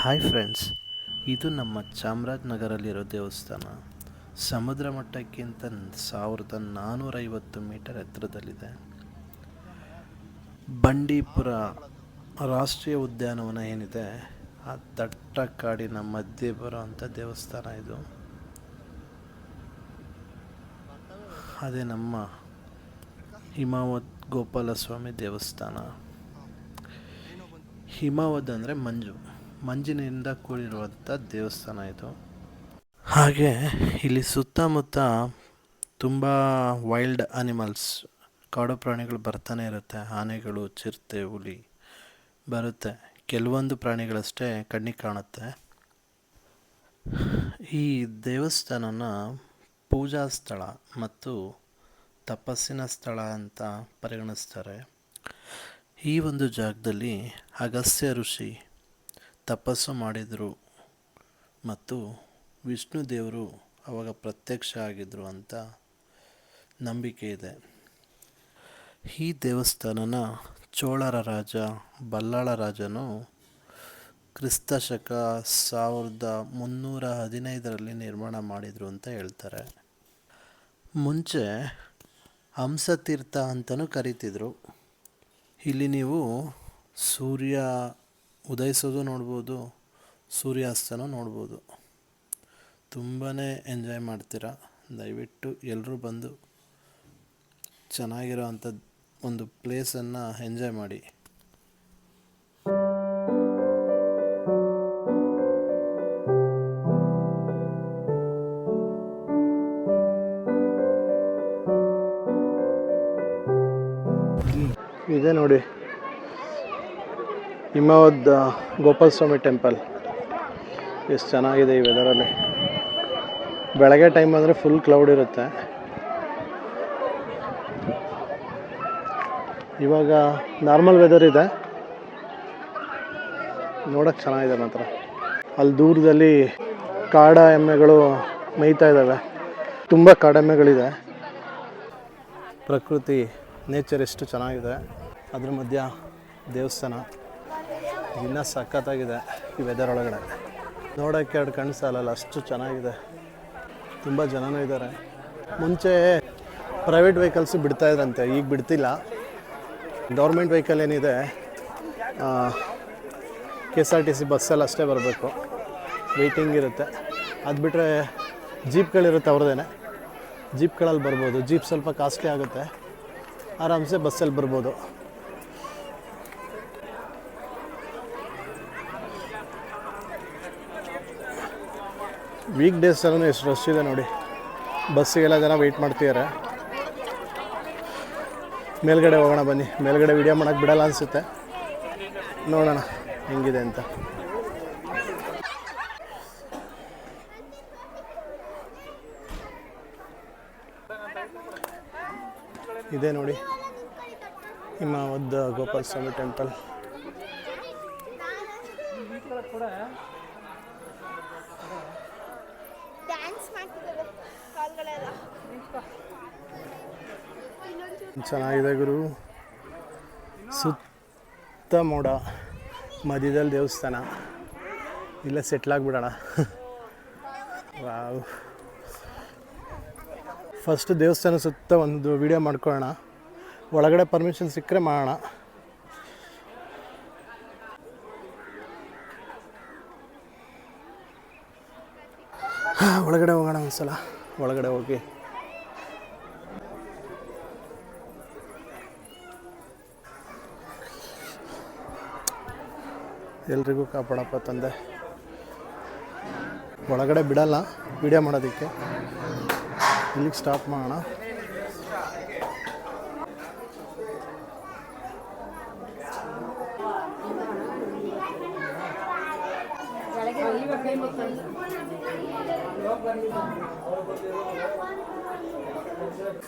Hi friends, ಇದು ನಮ್ಮ ಚಾಮರಾಜನಗರಲ್ಲಿರೋ ದೇವಸ್ಥಾನ. ಸಮುದ್ರ ಮಟ್ಟಕ್ಕಿಂತ 1450 ಮೀಟರ್ ಎತ್ತರದಲ್ಲಿದೆ. ಬಂಡೀಪುರ ರಾಷ್ಟ್ರೀಯ ಉದ್ಯಾನವನ ಏನಿದೆ, ಆ ದಟ್ಟ ಕಾಡಿನ ಮಧ್ಯೆ ಬರುವಂಥ ದೇವಸ್ಥಾನ ಇದು. ಅದೇ ನಮ್ಮ ಹಿಮಾವತ್ ಗೋಪಾಲಸ್ವಾಮಿ ದೇವಸ್ಥಾನ. ಹಿಮಾವತ್ ಅಂದರೆ ಮಂಜಿನಿಂದ ಕೂಡಿರುವಂಥ ದೇವಸ್ಥಾನ ಇದು. ಹಾಗೆ ಇಲ್ಲಿ ಸುತ್ತಮುತ್ತ ತುಂಬ ವೈಲ್ಡ್ ಅನಿಮಲ್ಸ್, ಕಾಡು ಪ್ರಾಣಿಗಳು ಬರ್ತಾನೆ ಇರುತ್ತೆ. ಆನೆಗಳು, ಚಿರತೆ, ಹುಲಿ ಬರುತ್ತೆ. ಕೆಲವೊಂದು ಪ್ರಾಣಿಗಳಷ್ಟೇ ಕಣ್ಣಿಗೆ ಕಾಣುತ್ತೆ. ಈ ದೇವಸ್ಥಾನನ ಪೂಜಾ ಸ್ಥಳ ಮತ್ತು ತಪಸ್ಸಿನ ಸ್ಥಳ ಅಂತ ಪರಿಗಣಿಸ್ತಾರೆ. ಈ ಒಂದು ಜಾಗದಲ್ಲಿ ಅಗಸ್ತ್ಯ ಋಷಿ ತಪಸ್ಸು ಮಾಡಿದರು ಮತ್ತು ವಿಷ್ಣು ದೇವರು ಅವಾಗ ಪ್ರತ್ಯಕ್ಷ ಆಗಿದ್ದರು ಅಂತ ನಂಬಿಕೆ ಇದೆ. ಈ ದೇವಸ್ಥಾನನ ಚೋಳರ ರಾಜ ಬಲ್ಲಾಳ ರಾಜನು ಕ್ರಿಸ್ತ ಶಕ 1315 ನಿರ್ಮಾಣ ಮಾಡಿದರು ಅಂತ ಹೇಳ್ತಾರೆ. ಮುಂಚೆ ಹಂಸತೀರ್ಥ ಅಂತಲೂ ಕರೀತಿದ್ರು. ಇಲ್ಲಿ ನೀವು ಸೂರ್ಯ ಉದಯಿಸೋದು ನೋಡ್ಬೋದು, ಸೂರ್ಯಾಸ್ತನೂ ನೋಡ್ಬೋದು. ತುಂಬಾ ಎಂಜಾಯ್ ಮಾಡ್ತೀರಾ. ದಯವಿಟ್ಟು ಎಲ್ಲರೂ ಬಂದು ಚೆನ್ನಾಗಿರೋ ಅಂಥ ಒಂದು ಪ್ಲೇಸನ್ನು ಎಂಜಾಯ್ ಮಾಡಿ. ಇದೆ ನೋಡಿ, ಹಿಮಾವತ್ ಗೋಪಾಲಸ್ವಾಮಿ ಟೆಂಪಲ್. ಎಷ್ಟು ಚೆನ್ನಾಗಿದೆ ಈ ವೆದರಲ್ಲಿ. ಬೆಳಗ್ಗೆ ಟೈಮ್ ಅಂದರೆ ಫುಲ್ ಕ್ಲೌಡ್ ಇರುತ್ತೆ. ಇವಾಗ ನಾರ್ಮಲ್ ವೆದರ್ ಇದೆ, ನೋಡೋಕ್ಕೆ ಚೆನ್ನಾಗಿದೆ ಮಾತ್ರ. ಅಲ್ಲಿ ದೂರದಲ್ಲಿ ಕಾಡ ಎಮ್ಮೆಗಳು ಮೇಯ್ತಾ ಇದ್ದಾವೆ. ತುಂಬ ಕಾಡೆಮ್ಮೆಗಳಿದೆ. ಪ್ರಕೃತಿ, ನೇಚರ್ ಎಷ್ಟು ಚೆನ್ನಾಗಿದೆ. ಅದ್ರ ಮಧ್ಯ ದೇವಸ್ಥಾನ ಇನ್ನೂ ಸಖತ್ತಾಗಿದೆ. ಈ ವೆದರ್ ಒಳಗಡೆ ನೋಡೋಕ್ಕೆ ಎರಡು ಕಣ್ಣು ಸಾಲಲ್ಲ, ಅಷ್ಟು ಚೆನ್ನಾಗಿದೆ. ತುಂಬ ಜನನೂ ಇದ್ದಾರೆ. ಮುಂಚೆ ಪ್ರೈವೇಟ್ ವೆಹಿಕಲ್ಸು ಬಿಡ್ತಾಯಿದ್ರಂತೆ, ಈಗ ಬಿಡ್ತಿಲ್ಲ. ಗೌರ್ಮೆಂಟ್ ವೆಹಿಕಲ್ ಏನಿದೆ, KSRTC ಬಸ್ಸಲ್ಲಿ ಅಷ್ಟೇ ಬರಬೇಕು, ವೆಯ್ಟಿಂಗ್ ಇರುತ್ತೆ. ಅದು ಬಿಟ್ಟರೆ ಜೀಪ್ಗಳಿರುತ್ತೆ ಅವ್ರದ್ದೇನೆ, ಜೀಪ್ಗಳಲ್ಲಿ ಬರ್ಬೋದು. ಜೀಪ್ ಸ್ವಲ್ಪ ಕಾಸ್ಟ್ಲಿ ಆಗುತ್ತೆ, ಆರಾಮ್ಸೆ ಬಸ್ಸಲ್ಲಿ ಬರ್ಬೋದು. ವೀಕ್ ಡೇಸಲ್ಲೂ ಎಷ್ಟು ರಶ್ ಇದೆ ನೋಡಿ. ಬಸ್ಸಿಗೆಲ್ಲ ಜನ ವೆಯ್ಟ್ ಮಾಡ್ತಿದ್ದಾರೆ. ಮೇಲ್ಗಡೆ ಹೋಗೋಣ ಬನ್ನಿ. ಮೇಲ್ಗಡೆ ವಿಡಿಯೋ ಮಾಡೋಕ್ಕೆ ಬಿಡಲ್ಲ ಅನಿಸುತ್ತೆ, ನೋಡೋಣ ಹೆಂಗಿದೆ ಅಂತ. ಇದೆ ನೋಡಿ ಹಿಮಾವತ್ ಗೋಪಾಲಸ್ವಾಮಿ ಟೆಂಪಲ್. ಚೆನ್ನಾಗಿದೆ ಗುರು. ಸುತ್ತ ಮೋಡ, ಮಧ್ಯದಲ್ಲಿ ದೇವಸ್ಥಾನ. ಇಲ್ಲೇ ಸೆಟ್ಲಾಗ್ಬಿಡೋಣ. ವಾವ್. ಫಸ್ಟ್ ದೇವಸ್ಥಾನ ಸುತ್ತ ಒಂದು ವಿಡಿಯೋ ಮಾಡ್ಕೊಳ್ಳೋಣ. ಒಳಗಡೆ ಪರ್ಮಿಷನ್ ಸಿಕ್ಕರೆ ಮಾಡೋಣ. ಒಳಗಡೆ ಹೋಗೋಣ ಒಂದ್ಸಲ. ಒಳಗಡೆ ಹೋಗಿ ಎಲ್ರಿಗೂ ಕಾಪಾಡಪ್ಪ ತಂದೆ. ಒಳಗಡೆ ಬಿಡಲ್ಲ ವಿಡಿಯೋ ಮಾಡೋದಕ್ಕೆ, ಇಲ್ಲಿಗೆ ಸ್ಟಾಪ್ ಮಾಡೋಣ.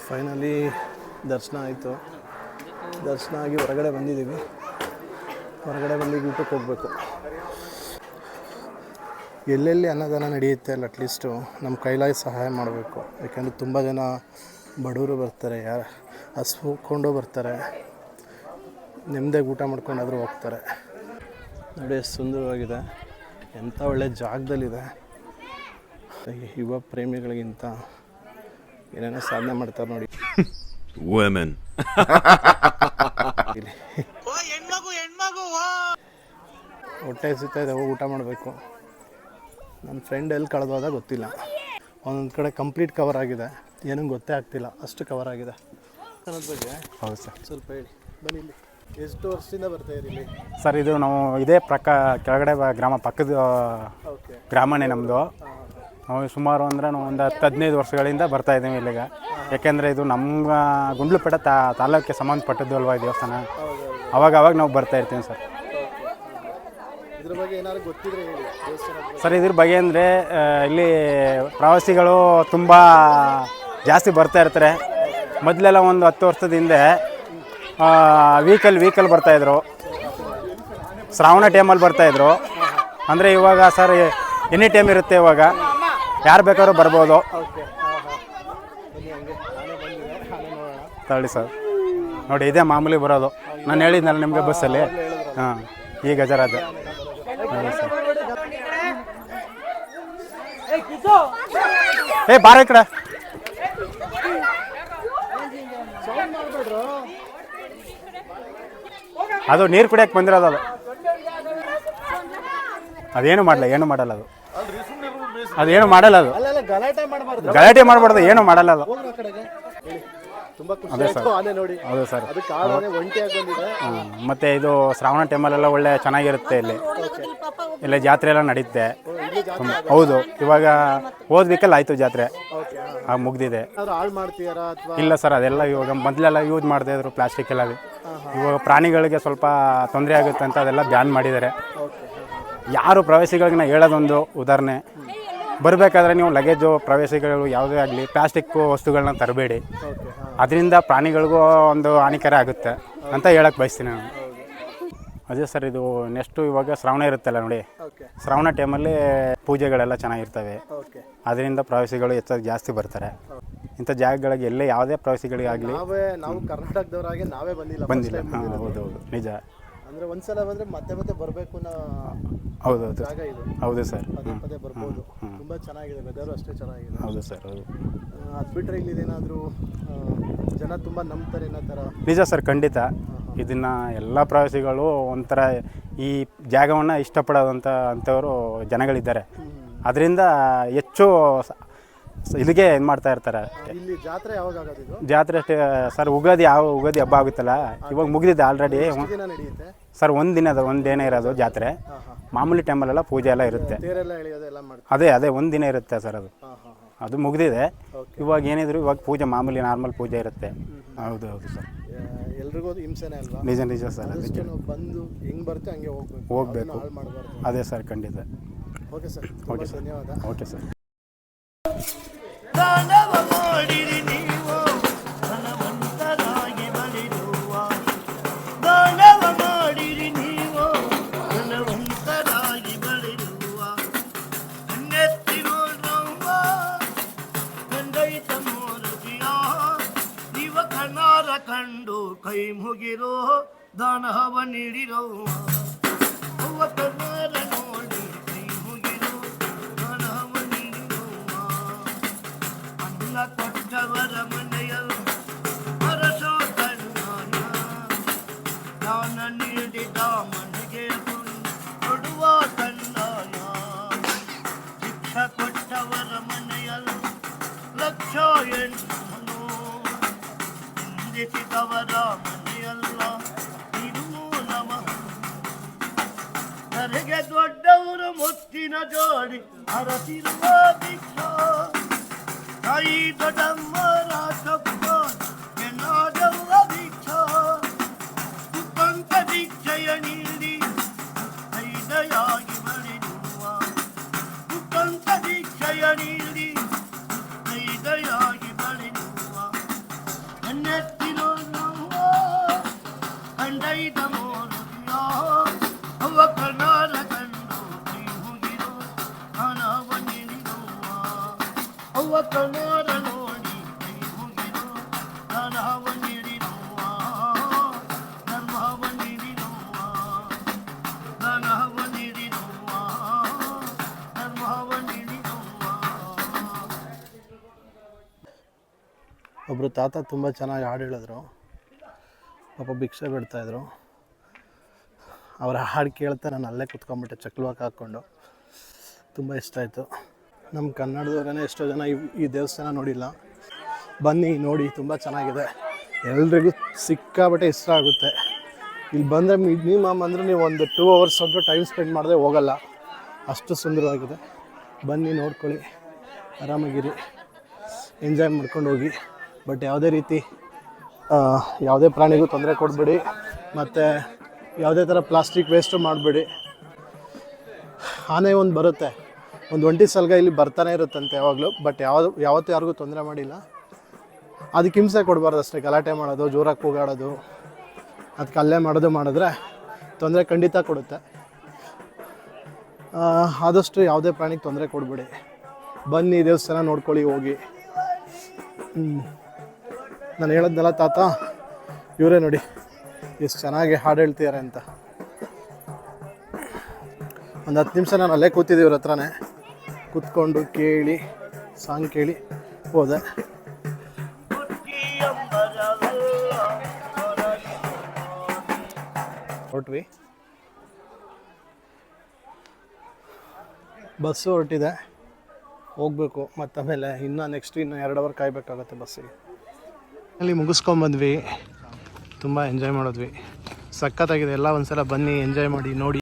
ಫೈನಲಿ ದರ್ಶನ ಆಯಿತು. ದರ್ಶನ ಆಗಿ ಹೊರಗಡೆ ಬಂದಿದ್ದೀವಿ. ಹೊರಗಡೆ ಬಂದು ಊಟಕ್ಕೆ ಹೋಗಬೇಕು. ಎಲ್ಲೆಲ್ಲಿ ಅನ್ನದಾನ ನಡೆಯುತ್ತೆ ಅಲ್ಲಿ ಅಟ್ಲೀಸ್ಟು ನಮ್ಮ ಕೈಲಾಗಿ ಸಹಾಯ ಮಾಡಬೇಕು. ಯಾಕೆಂದರೆ ತುಂಬ ಜನ ಬಡವರು ಬರ್ತಾರೆ, ಹಸ್ಕೊಂಡು ಬರ್ತಾರೆ, ನೆಮ್ಮದಿಯಾಗಿ ಊಟ ಮಾಡ್ಕೊಂಡಾದರೂ ಹೋಗ್ತಾರೆ. ನೋಡಿ ಎಷ್ಟು ಸುಂದರವಾಗಿದೆ. ಎಂಥ ಒಳ್ಳೆ ಜಾಗದಲ್ಲಿದೆ. ಯುವ ಪ್ರೇಮಿಗಳಿಗಿಂತ ಏನೇನೋ ಸಾಧನೆ ಮಾಡ್ತಾರೆ ನೋಡಿ. ಹೊಟ್ಟೆ ಸಿಗ್ತಾ ಇದೆ, ಹೋಗಿ ಊಟ ಮಾಡಬೇಕು. ನನ್ನ ಫ್ರೆಂಡ್ ಎಲ್ಲಿ ಕಳೆದೋದ ಗೊತ್ತಿಲ್ಲ. ಒಂದೊಂದು ಕಡೆ ಕಂಪ್ಲೀಟ್ ಕವರ್ ಆಗಿದೆ, ಏನೂ ಗೊತ್ತೇ ಆಗ್ತಿಲ್ಲ, ಅಷ್ಟು ಕವರ್ ಆಗಿದೆ. ಅನ್ನೋದ್ರ ಬಗ್ಗೆ ಹೌದು ಸರ್, ಸ್ವಲ್ಪ ಹೇಳಿ. ಬನ್ನಿ, ಇಲ್ಲಿ ಎಷ್ಟು ವರ್ಷದಿಂದ ಬರ್ತಾಯಿರಿ ಇಲ್ಲಿ? ಸರ್ ಇದು ನಾವು ಇದೇ ಕೆಳಗಡೆ ಗ್ರಾಮ ಪಕ್ಕದ ಓಕೆ, ಗ್ರಾಮನೇ ನಮ್ಮದು. ನಾವು ಸುಮಾರು ಅಂದರೆ ನಾವು ಒಂದು 10-15 ವರ್ಷಗಳಿಂದ ಬರ್ತಾಯಿದ್ದೀವಿ ಇಲ್ಲಿಗೆ. ಯಾಕೆಂದರೆ ಇದು ನಮ್ಮ ಗುಂಡ್ಲುಪೇಟೆ ತಾಲೂಕಿಗೆ ಸಂಬಂಧಪಟ್ಟದ್ದು ಅಲ್ವಾ ಈ ದೇವಸ್ಥಾನ. ಅವಾಗ ನಾವು ಬರ್ತಾಯಿರ್ತೀವಿ ಸರ್. ಇದ್ರ ಬಗ್ಗೆ ಏನಾದ್ರು ಗೊತ್ತಿದ್ರೆ ಹೇಳಿ. ಸರ್ ಇದ್ರ ಬಗ್ಗೆ ಅಂದರೆ ಇಲ್ಲಿ ಪ್ರವಾಸಿಗಳು ತುಂಬ ಜಾಸ್ತಿ ಬರ್ತಾ ಇರ್ತಾರೆ. ಮೊದಲೆಲ್ಲ ಒಂದು 10 ವರ್ಷದ ಹಿಂದೆ ವೀಕಲ್ ಬರ್ತಾಯಿದ್ರು, ಶ್ರಾವಣ ಟೈಮಲ್ಲಿ ಬರ್ತಾಯಿದ್ರು. ಅಂದರೆ ಇವಾಗ ಸರ್ ಎನಿ ಟೈಮ್ ಇರುತ್ತೆ, ಇವಾಗ ಯಾರು ಬೇಕಾದ್ರೂ ಬರ್ಬೋದು. ತಗೊಳ್ಳಿ ಸರ್, ನೋಡಿ ಇದೇ ಮಾಮೂಲಿ ಬರೋದು. ನಾನು ಹೇಳಿದ್ನಲ್ಲ ನಿಮಗೆ ಬಸ್ಸಲ್ಲಿ. ಹಾಂ, ಈ ಗಜರಾಜ. ಹೌದು ಸರ್. ಬಾರ ಈ ಕಡೆ. ಅದು ನೀರು ಕುಡಿಯಕ್ಕೆ ಬಂದಿರೋದು. ಅದೇನು ಮಾಡಲ್ಲ ಅದು. ಅದೇನು ಮಾಡಲ್ಲ ಅದು. ಗಲಾಟೆ ಮಾಡಬಾರ್ದು, ಏನು ಮಾಡಲ್ಲ ಅದು. ಅದೇ ಸರ್, ಹೌದು ಸರ್. ಮತ್ತು ಇದು ಶ್ರಾವಣ ಟೈಮಲ್ಲೆಲ್ಲ ಒಳ್ಳೆ ಚೆನ್ನಾಗಿರುತ್ತೆ. ಇಲ್ಲಿ ಜಾತ್ರೆ ಎಲ್ಲ ನಡೆಯುತ್ತೆ. ಹೌದು, ಇವಾಗ ಹೋದ ವೀಕಲ್ಲಿ ಆಯಿತು ಜಾತ್ರೆ, ಮುಗ್ದಿದೆ. ಇಲ್ಲ ಸರ್, ಅದೆಲ್ಲ ಇವಾಗ ಮೊದಲೆಲ್ಲ ಯೂಸ್ ಮಾಡ್ತಾಯಿದ್ರು ಪ್ಲಾಸ್ಟಿಕ್ ಎಲ್ಲ. ಇವಾಗ ಪ್ರಾಣಿಗಳಿಗೆ ಸ್ವಲ್ಪ ತೊಂದರೆ ಆಗುತ್ತೆ ಅಂತ ಅದೆಲ್ಲ ಬ್ಯಾನ್ ಮಾಡಿದ್ದಾರೆ. ಯಾರು ಪ್ರವಾಸಿಗಳಿಗೆ ನಾನು ಹೇಳೋದೊಂದು ಉದಾಹರಣೆ, ಬರಬೇಕಾದ್ರೆ ನೀವು ಲಗೇಜು ಪ್ರವಾಸಿಗಳು ಯಾವುದೇ ಆಗಲಿ ಪ್ಲಾಸ್ಟಿಕ್ಕು ವಸ್ತುಗಳನ್ನ ತರಬೇಡಿ. ಅದರಿಂದ ಪ್ರಾಣಿಗಳಿಗೂ ಒಂದು ಹಾನಿಕರ ಆಗುತ್ತೆ ಅಂತ ಹೇಳಕ್ಕೆ ಬಯಸ್ತೀನಿ ನಾನು. ಅದೇ ಸರ್, ಇದು ನೆಕ್ಸ್ಟು ಇವಾಗ ಶ್ರಾವಣ ಇರುತ್ತಲ್ಲ ನೋಡಿ, ಶ್ರಾವಣ ಟೈಮಲ್ಲಿ ಪೂಜೆಗಳೆಲ್ಲ ಚೆನ್ನಾಗಿರ್ತವೆ. ಅದರಿಂದ ಪ್ರವಾಸಿಗಳು ಹೆಚ್ಚಾಗಿ ಜಾಸ್ತಿ ಬರ್ತಾರೆ. ಇಂಥ ಜಾಗಗಳಿಗೆ ಎಲ್ಲೇ ಯಾವುದೇ ಪ್ರವಾಸಿಗಳಿಗಾಗಲಿ ನಾವು ಕರ್ನಾಟಕದವರಾಗಿ ನಾವೇ ಬಂದಿಲ್ಲ. ಹೌದು, ನಿಜ. ಅಂದರೆ ಒಂದ್ಸಲ ಬಂದರೆ ಮತ್ತೆ ಬರಬೇಕು. ಹೌದು ಸರ್, ಪದೇ ಬರ್ಬೋದು. ತುಂಬ ಚೆನ್ನಾಗಿದೆ, ವೆದರು ಅಷ್ಟೇ ಚೆನ್ನಾಗಿದೆ. ಹೌದು ಸರ್, ಹೌದು. ಅದು ಬಿಟ್ಟರೆ ಇಲ್ಲಿದೇನಾದರೂ ಜನ ತುಂಬ ನಂಬ್ತಾರೆ ಅನ್ನೋ ಥರ? ನಿಜ ಸರ್, ಖಂಡಿತ. ಇದನ್ನು ಎಲ್ಲ ಪ್ರವಾಸಿಗಳು ಒಂಥರ ಈ ಜಾಗವನ್ನು ಇಷ್ಟಪಡೋದಂಥವರು ಜನಗಳಿದ್ದಾರೆ. ಅದರಿಂದ ಹೆಚ್ಚು ಇಲ್ಲಿಗೆ ಏನು ಮಾಡ್ತಾ ಇರ್ತಾರೆ. ಇಲ್ಲಿ ಜಾತ್ರೆ ಯಾವಾಗ ಆಗೋದು? ಜಾತ್ರೆ ಅಷ್ಟೇ ಸರ್, ಉಗಾದಿ ಹಬ್ಬ ಆಗುತ್ತಲ್ಲ, ಇವಾಗ ಮುಗಿದಿದೆ ಆಲ್ರೆಡಿ ಸರ್. ಒಂದೇನೇ ಇರೋದು ಜಾತ್ರೆ. ಮಾಮೂಲಿ ಟೈಮಲ್ಲೆಲ್ಲ ಪೂಜೆ ಎಲ್ಲ ಇರುತ್ತೆ. ಅದೇ ಒಂದಿನ ಇರುತ್ತೆ ಸರ್. ಅದು ಮುಗಿದಿದೆ. ಇವಾಗ ಏನಿದ್ರು ಇವಾಗ ಪೂಜೆ ಮಾಮೂಲಿ ನಾರ್ಮಲ್ ಪೂಜೆ ಇರುತ್ತೆ. ಹೌದು ಸರ್. ಎಲ್ರಿಗೂ ಹಿಂಸೆನೇ ಅಲ್ವಾ? ನಿಜ ಸರ್. ಅದಕ್ಕೆ ಬಂದು ಹೆಂಗೆ ಬರುತ್ತೆ ಹಂಗೆ ಹೋಗ್ಬೇಕು. ಅದೇ ಸರ್, ಖಂಡಿತ. ಓಕೆ ಸರ್, ಧನ್ಯವಾದ. Okay sir. ಕಂಡು ಕೈ ಮುಗಿರೋ ದಾನವ ನೀಡಿರೋ ನೋಡಿ ಕೈ ಮುಗಿರೋ ದಾನವ ನೀಡಿರೋ ಅನ್ನ ಕೊಟ್ಟವರ ಮನೆಯಲ್ಲಿ ಅರಸೋ ಕಣ್ಣಾನ ದಾನ ನೀಡಿದ ಮನೆಗೆ ಕೊಡುವ ಕಣ್ಣಾನ ಶಿಕ್ಷ ಕೊಟ್ಟವರ ಮನೆಯಲ್ಲಿ ಲಕ್ಷ ಎಣ್ಣು ನಿಂದಿಸಿದವರ ಮನೆಯಲ್ಲ ನಿರ್ಮೂಲವ ನನಗೆ ದೊಡ್ಡವರು ಮುತ್ತಿನ ಜೋಡಿ ಅರಸಿರುವ ಭಿಕ್ಷಾ ತಾಯಿ ದೊಡ್ಡಮ್ಮರ ಸಪ್ಪ ಎನ್ನಾದವ ಭಿಕ್ಷಾ ಕುಪ್ಪಂತ ಭಿಕ್ಷೆಯ ನೀಡಿ ಐದಯಾಗಿ ಬಳಿರುವ ಕುಪ್ಪಂತ ಭಿಕ್ಷೆಯ ನೀಡಿ ಐದಯಾಗಿ ಬಳಿರುವ ನನ್ನೆತ್ತಿರೋ ಕಂಡೈದ ಮೋರುದಿಯ ಅವ ಕಣ್ಣಾರ ಕಂಡು ಕೈ ಮುಗಿರೋ ಹಣವ ನೀಡಿರುವ ಅವ ಕಣ್ಣಾರ ನೋಡಿ ಕೈ ಮುಗಿರೋ ಹಣವ ನೀಡಿರುವ ಧರ್ಮವ ನೀಡಿರುವ ಧನವ ನೀಡಿರುವ ಒಬ್ಬರು ತಾತ ತುಂಬ ಚೆನ್ನಾಗಿ ಹಾಡು ಹೇಳಿದ್ರು. ಪಾಪ ಭಿಕ್ಷೆ ಬಿಡ್ತಾಯಿದ್ರು. ಅವರ ಹಾಡು ಕೇಳ್ತಾ ನಾನು ಅಲ್ಲೇ ಕುತ್ಕೊಂಡ್ಬಿಟ್ಟೆ ಚಕ್ಲುವಾಕ್ ಹಾಕ್ಕೊಂಡು. ತುಂಬ ಇಷ್ಟ ಆಯಿತು. ನಮ್ಮ ಕನ್ನಡದವರೇ ಎಷ್ಟೋ ಜನ ಈ ದೇವಸ್ಥಾನ ನೋಡಿಲ್ಲ. ಬನ್ನಿ ನೋಡಿ, ತುಂಬ ಚೆನ್ನಾಗಿದೆ. ಎಲ್ರಿಗೂ ಸಿಕ್ಕಾಬಟ್ಟೆ ಇಷ್ಟ ಆಗುತ್ತೆ. ಇಲ್ಲಿ ಬಂದರೆ ಮಿನಿಮಮ್ ಅಂದರೆ ನೀವು ಒಂದು 2 hours ಅಂತೂ ಟೈಮ್ ಸ್ಪೆಂಡ್ ಮಾಡದೆ ಹೋಗಲ್ಲ, ಅಷ್ಟು ಸುಂದರವಾಗಿದೆ. ಬನ್ನಿ ನೋಡ್ಕೊಳ್ಳಿ, ಆರಾಮಾಗಿರಿ, ಎಂಜಾಯ್ ಮಾಡ್ಕೊಂಡು ಹೋಗಿ. ಬಟ್ ಯಾವುದೇ ರೀತಿ ಯಾವುದೇ ಪ್ರಾಣಿಗೂ ತೊಂದರೆ ಕೊಡಬೇಡಿ, ಮತ್ತು ಯಾವುದೇ ಥರ ಪ್ಲಾಸ್ಟಿಕ್ ವೇಸ್ಟು ಮಾಡಬೇಡಿ. ಆನೆ ಒಂದು ಬರುತ್ತೆ, ಒಂದು ಒಂಟಿ ಸಲ್ಗ ಇಲ್ಲಿ ಬರ್ತಾನೆ ಇರುತ್ತಂತೆ ಯಾವಾಗಲೂ. ಬಟ್ ಯಾವತ್ತೂ ಯಾರಿಗೂ ತೊಂದರೆ ಮಾಡಿಲ್ಲ. ಅದಕ್ಕೆ ಹಿಂಸೆ ಕೊಡಬಾರ್ದು ಅಷ್ಟೇ. ಗಲಾಟೆ ಮಾಡೋದು, ಜೋರಾಗಿ ಕೂಗಾಡೋದು, ಅದಕ್ಕೆ ಅಲ್ಲೇ ಮಾಡಿದ್ರೆ ತೊಂದರೆ ಖಂಡಿತ ಕೊಡುತ್ತೆ. ಆದಷ್ಟು ಯಾವುದೇ ಪ್ರಾಣಿಗೆ ತೊಂದರೆ ಕೊಡಬೇಡಿ. ಬನ್ನಿ ದೇವಸ್ಥಾನ ನೋಡ್ಕೊಳ್ಳಿ, ಹೋಗಿ. ನಾನು ಹೇಳಿದ್ನಲ್ಲ ತಾತ, ಇವರೇ ನೋಡಿ ಎಷ್ಟು ಚೆನ್ನಾಗಿ ಹಾಡು ಹೇಳ್ತಿದ್ದಾರೆ ಅಂತ. ಒಂದು 10 ನಿಮಿಷ ನಾನು ಅಲ್ಲೇ ಕೂತಿದ್ದೆ ಇವ್ರ ಹತ್ರನೇ, ಕೂತ್ಕೊಂಡು ಕೇಳಿ ಸಾಂಗ್ ಕೇಳಿ ಹೋದೆ. ಹೊರಟ್ವಿ, ಬಸ್ಸು ಹೊರಟಿದೆ, ಹೋಗಬೇಕು. ಮತ್ತು ಆಮೇಲೆ ಇನ್ನೂ 2 ಅವರ್ ಕಾಯಬೇಕಾಗತ್ತೆ ಬಸ್ಸಿಗೆ. ಅಲ್ಲಿ ಮುಗಿಸ್ಕೊಂಬಂದ್ವಿ, ತುಂಬ ಎಂಜಾಯ್ ಮಾಡಿದ್ವಿ, ಸಖತ್ತಾಗಿದೆ ಎಲ್ಲ. ಒಂದ್ಸಲ ಬನ್ನಿ, ಎಂಜಾಯ್ ಮಾಡಿ, ನೋಡಿ.